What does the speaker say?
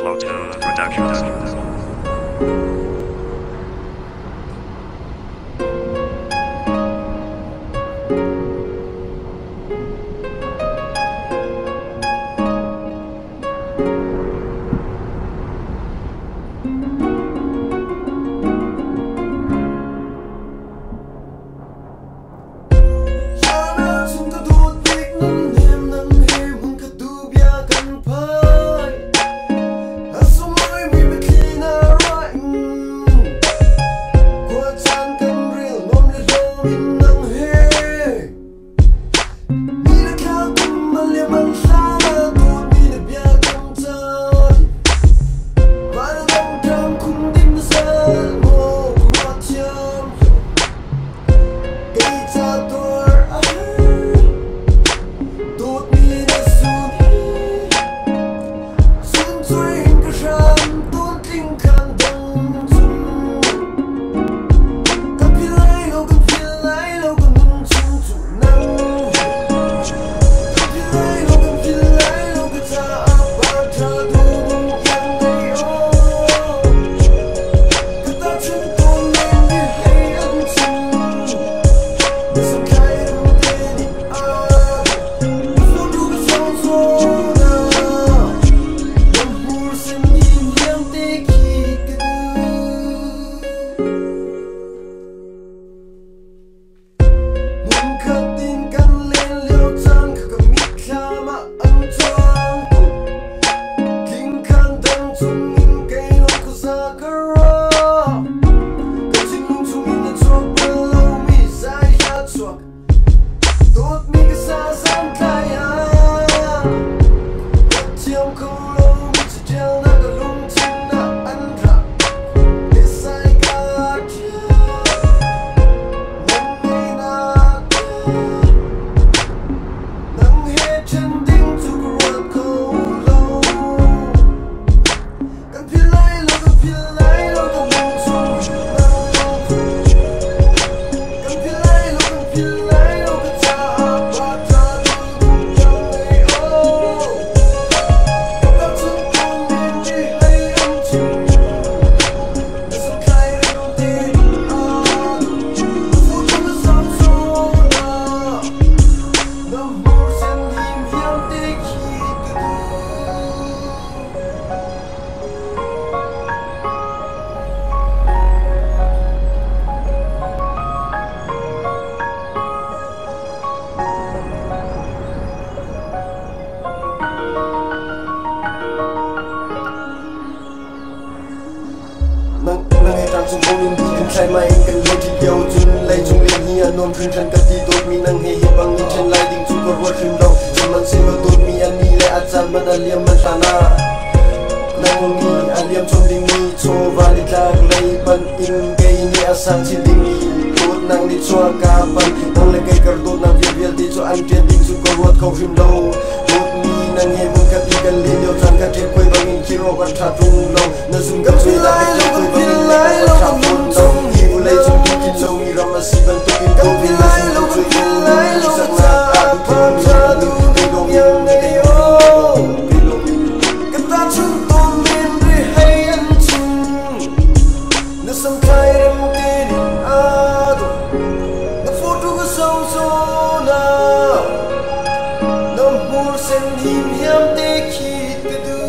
Laihlathar Productions. Trai mai anh cần lên thì yêu chung lấy chung liên hi anh ôm khinh chân cất đi Dawtmi nang hei hi bang in chen lai ding chung có ruat khim lo chung man sim Dawtmi anh ni le achan man aliam man tana nang ni aliam chung ding ni cho vali tlag lei ban in gay ni asang chi ding ni tot nang ni cho ka ban nang le kai kar dot nang vial ti cho an tian ding chung có ruat khau khim lo Dawtmi nang hei mun ka ti kan le leo chan ka tre koi bang in kiro ban tha chung lo na sum ka chui la ke koi bang in la tha mun lo lấy chung đi kinh sâu mi ram si ban tu kinh câu vi lai lâu chui kinh lai lâu sắc na adu kim cha du đi đông yang này ô đi lâu cái ta chung tôn nên đi hay ăn chung nó sắm khai em đi đi adu nó photo cái sâu sâu na nó mua sen him hiam te khít cái du